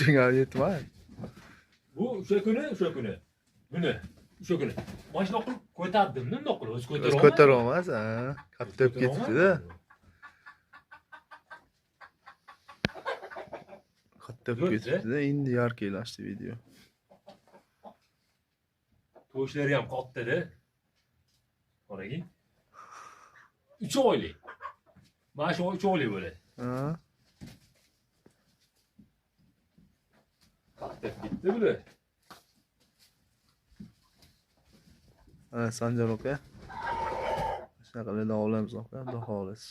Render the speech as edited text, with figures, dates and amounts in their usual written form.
Kuchingga yetmay. Bu o'sha kuni. Buni o'sha kuni. Mana shunaqa qilib ko'tardim, bundoq qilib o'zi O'zi ko'tara olmas, ha. Katta bo'lib ketibdi-da. Katta bo'lib ketibdi-da, endi yarqaylashdi video. To'shlari ham katta-da. Qarang. 3 oylik. Mana shu 3 oylik bo'ladi. Ha. Katta bitti bular. Sanjar aka. Shunaqa qilib olamiz aka, xudo xolis.